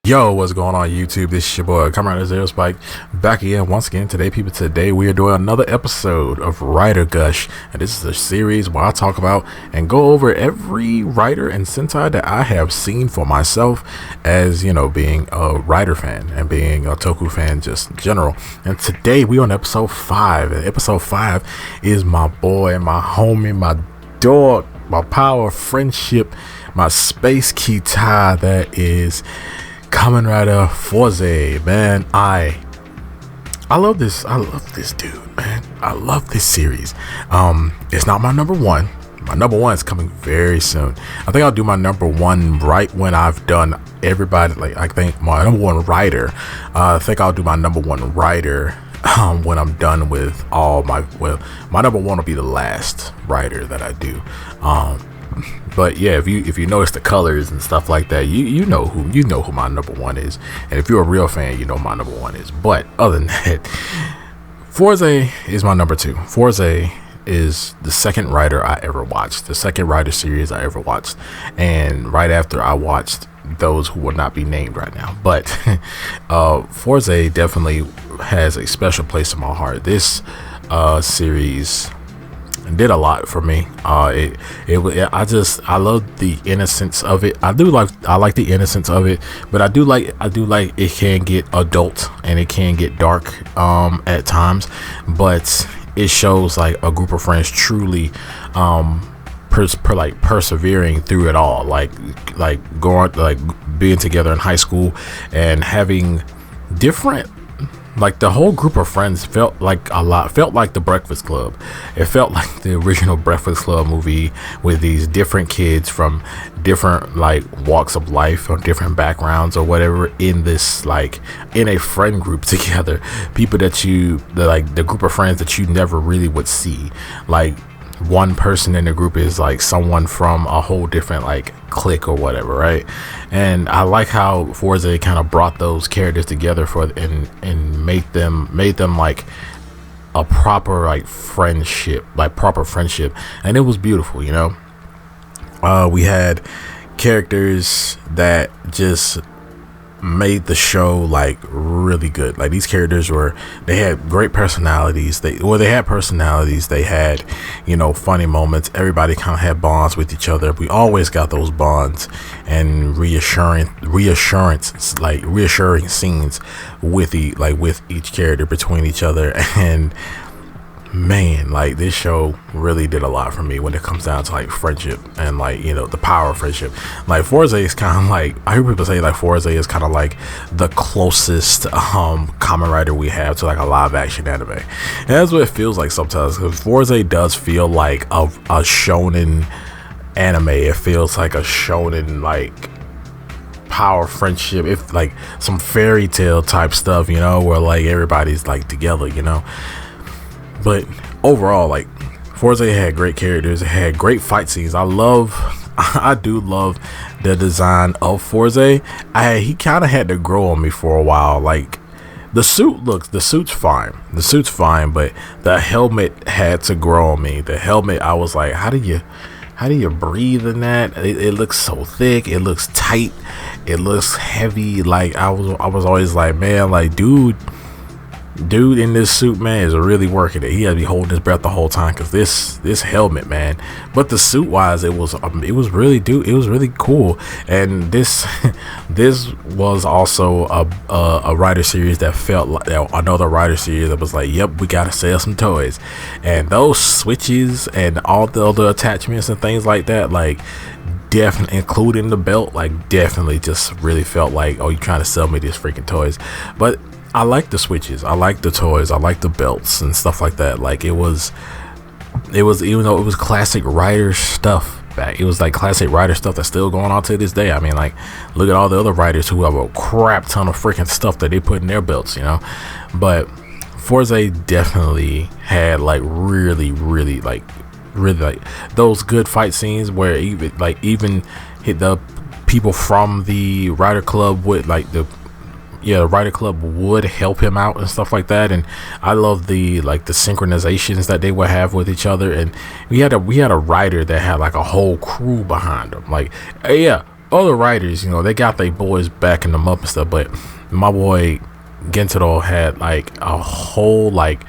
Yo, what's going on YouTube? This is your boy Kamen Zero Spike back again once again today, people. Today we are doing another episode of Writer Gush, and this is a series where I talk about and go over every writer and sentai that I have seen for myself, as you know, being a writer fan and being a Toku fan just in general. And today we on episode 5, and episode 5 is my boy, my homie, my dog, my power of friendship, my space key tie, that is Kamen Rider Fourze. Man, I love this dude, man. I love this series. It's not my number one. My number one is coming very soon. I think I'll do my number one right when I've done everybody. Like, I think my number one writer, I think I'll do my number one writer when I'm done with all my, well, my number one will be the last writer that I do. But yeah, if you notice the colors and stuff like that, you know who my number one is. And if you're a real fan, you know my number one is. But other than that, Fourze is my number two. Fourze is the second writer I ever watched, the second writer series I ever watched, and right after I watched those who will not be named right now. But Fourze definitely has a special place in my heart. This series did a lot for me. I love the innocence of it. I like the innocence of it, but I do like it can get adult and it can get dark at times, but it shows like a group of friends truly persevering through it all, like going, like being together in high school and having different, like the whole group of friends felt like the Breakfast Club. It felt like the original Breakfast Club movie, with these different kids from different like walks of life or different backgrounds or whatever in this, like in a friend group together. People that the group of friends that you never really would see. Like one person in the group is like someone from a whole different like clique or whatever, right? And I like how Fourze kind of brought those characters together and made them like a proper friendship, and it was beautiful, you know. We had characters that just made the show like really good. Like these characters they had great personalities. They had, you know, funny moments. Everybody kind of had bonds with each other. We always got those bonds and reassuring scenes with each character, between each other. And man, like this show really did a lot for me when it comes down to like friendship and like, you know, the power of friendship. Like Fourze is kind of like, I hear people say like Fourze is kind of like the closest Kamen Rider we have to like a live action anime, and that's what it feels like sometimes, because Fourze does feel like a shonen anime. It feels like a shonen like power friendship, if like some fairy tale type stuff, you know, where like everybody's like together, you know. But overall, like Fourze had great characters, it had great fight scenes. I do love the design of Fourze. He kind of had to grow on me for a while. Like the suit's fine, but the helmet had to grow on me. The helmet, I was like, how do you breathe in that? It looks so thick, it looks tight, it looks heavy. Like I was always like, man, like dude in this suit, man, is really working it. He had to be holding his breath the whole time, because this helmet, man. But the suit wise, it was really cool. And this was also a writer series that felt like another writer series that was like, yep, we gotta sell some toys. And those switches and all the other attachments and things like that, like definitely, including the belt, like definitely just really felt like, oh, you're trying to sell me these freaking toys. But I like the switches, I like the toys, I like the belts and stuff like that. Like it was, even though it was classic writer stuff back, it was like classic writer stuff that's still going on to this day. I mean, like, look at all the other writers who have a crap ton of freaking stuff that they put in their belts, you know. But Fourze definitely had like really like those good fight scenes where even hit the people from the writer club would like the writer club would help him out and stuff like that. And I love the synchronizations that they would have with each other. And we had a writer that had like a whole crew behind him. Like, yeah, other writers, you know, they got their boys backing them up and stuff, but my boy Gentaro had like a whole like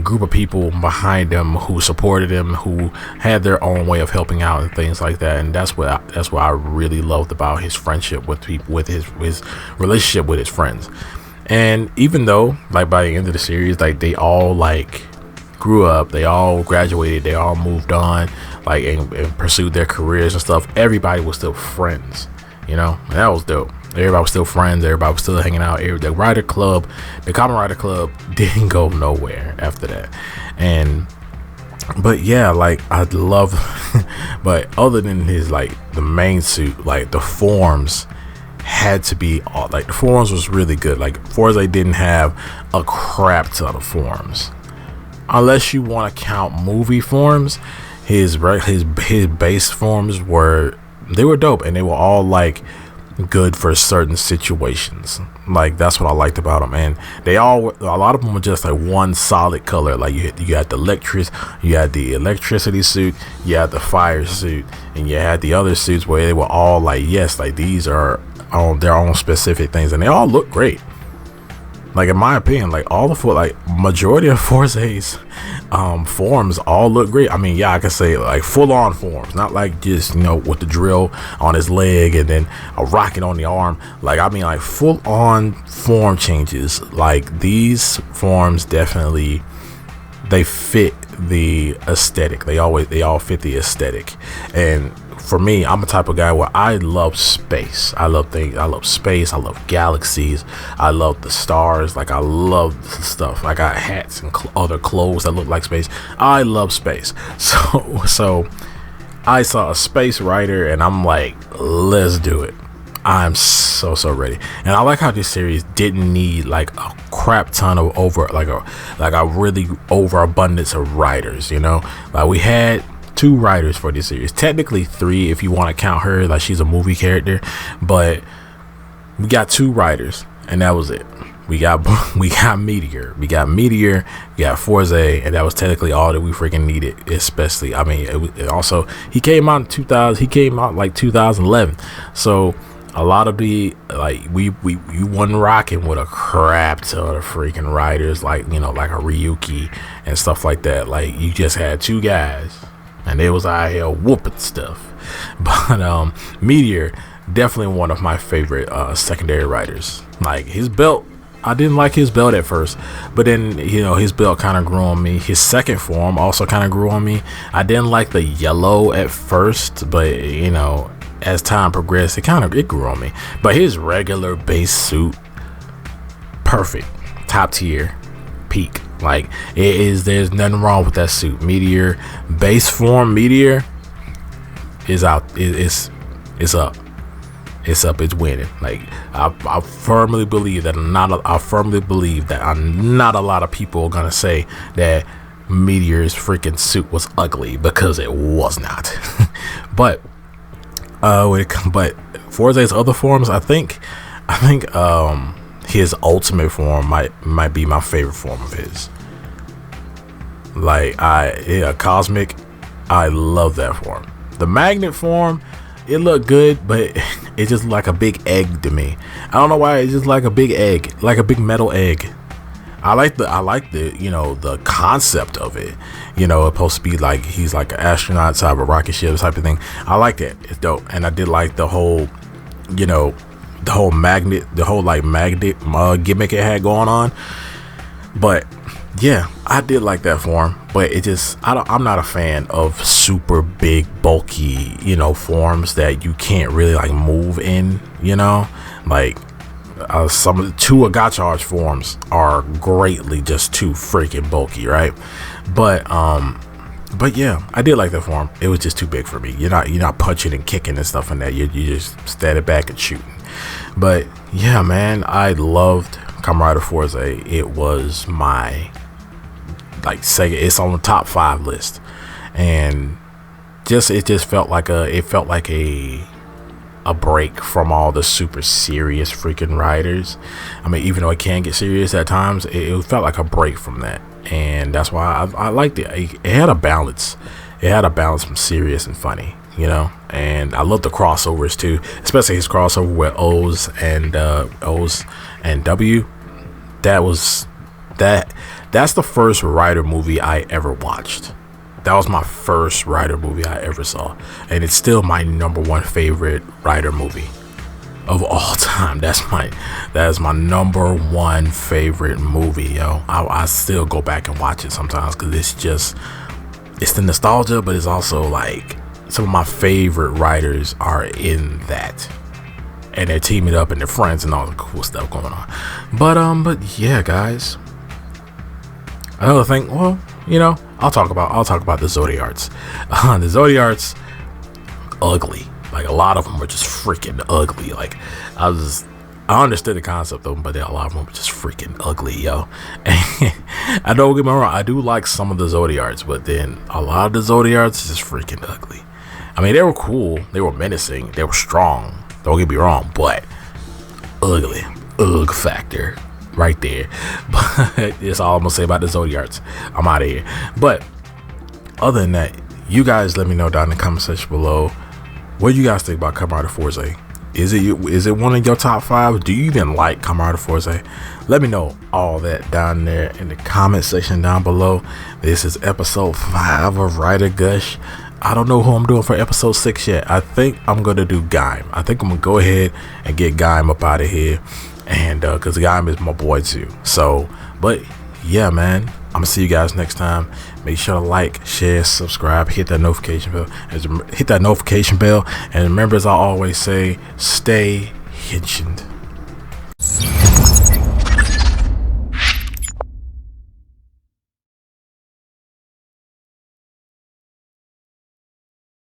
group of people behind him who supported him, who had their own way of helping out and things like that. And that's what I really loved about his friendship with people, with his relationship with his friends. And even though like by the end of the series, like they all like grew up, they all graduated, they all moved on, like and pursued their careers and stuff, everybody was still friends, you know. And that was dope. Everybody was still friends, everybody was still hanging out. The writer club, the Kamen Rider Club didn't go nowhere after that. And but yeah, like I love but other than his like the main suit, like the forms had to be all, like the forms was really good. Like Fourze didn't have a crap ton of forms, unless you want to count movie forms. His base forms were dope, and they were all like good for certain situations. Like that's what I liked about them. And they all, a lot of them were just like one solid color. Like you had the electricity suit, you had the fire suit, and you had the other suits where they were all like, yes, like these are on their own specific things, and they all look great. Like in my opinion, like majority of Fourze's forms all look great. I mean, yeah, I can say like full on forms, not like just, you know, with the drill on his leg and then a rocket on the arm. Like I mean, like full on form changes. Like these forms definitely, they fit the aesthetic. They all fit the aesthetic. And for me, I'm a type of guy where I love space. I love things. I love space. I love galaxies. I love the stars. Like I love stuff. I got hats and other clothes that look like space. I love space. So I saw a space writer and I'm like, let's do it. I'm so ready. And I like how this series didn't need like a crap ton of a really overabundance of writers, you know. Like we had 2 writers for this series, technically 3 if you want to count her, like she's a movie character, but we got 2 writers and that was it. We got Meteor, we got Fourze, and that was technically all that we freaking needed. Especially, I mean, it also he came out like 2011, so a lot of the like you wasn't rocking with a crap ton of freaking writers, like, you know, like a Ryuki and stuff like that. Like you just had 2 guys and they was out here whooping stuff. But Meteor, definitely one of my favorite secondary writers. Like his belt, I didn't like his belt at first, but then, you know, his belt kind of grew on me. His second form also kind of grew on me. I didn't like the yellow at first, but you know, as time progressed, it grew on me. But his regular base suit, perfect, top tier, peak. Like there's nothing wrong with that suit. Meteor base form, Meteor is out. It's up. It's up. It's winning. Like I firmly believe that not a lot of people are gonna say that Meteor's freaking suit was ugly, because it was not. But Fourze's other forms, I think his ultimate form might be my favorite form of his. Like Cosmic, I love that form. The magnet form, it looked good, but it just like a big egg to me. I don't know why, it's just like a big egg, like a big metal egg. I like the you know, the concept of it. You know, it's supposed to be like he's like an astronaut type of rocket ship type of thing. I like that. It's dope. And I did like the whole, you know, the whole magnet gimmick it had going on. But yeah, I did like that form, but it just, I'm not a fan of super big, bulky, you know, forms that you can't really like move in, you know. Like some of the 2 Agacharge forms are greatly just too freaking bulky, right? But yeah, I did like that form. It was just too big for me. You're not punching and kicking and stuff in that. You just standing back and shooting. But yeah, man, I loved Kamen Rider Fourze. It was my, like, say it's on the top 5 list, and it just felt like a break from all the super serious freaking writers. I mean, even though it can get serious at times, it felt like a break from that, and that's why I liked it. It had a balance. It had a balance from serious and funny, you know, and I love the crossovers too, especially his crossover with O's and W. That's the first Rider movie I ever watched. That was my first Rider movie I ever saw, and it's still my number one favorite Rider movie of all time. That is my number one favorite movie, yo. I still go back and watch it sometimes because it's the nostalgia, but it's also like some of my favorite writers are in that, and they're teaming up and they're friends and all the cool stuff going on. But yeah, guys. Another thing, well, you know, I'll talk about the Zodiarts. The Zodiarts, ugly. Like, a lot of them were just freaking ugly. Like, I understood the concept of them, but a lot of them were just freaking ugly, yo. And I don't get me wrong, I do like some of the Zodiarts, but then a lot of the Zodiarts is just freaking ugly. I mean, they were cool, they were menacing, they were strong. Don't get me wrong, but ugly. Ugh factor right there. But that's all I'm gonna say about the Zodiarts. I'm out of here. But other than that, you guys let me know down in the comment section below what you guys think about Kamen Fourze. Is it one of your top 5? Do you even like Kamen Fourze? Let me know all that down there in the comment section down below. This is episode 5 of Rider Gush. I don't know who I'm doing for episode 6 yet. I think I'm gonna do Gaim. I think I'm gonna go ahead and get Gaim up out of here, and because Gaim is my boy too. So, but yeah, man, I'm gonna see you guys next time. Make sure to like, share, subscribe, hit that notification bell, and remember, as I always say, stay henshined.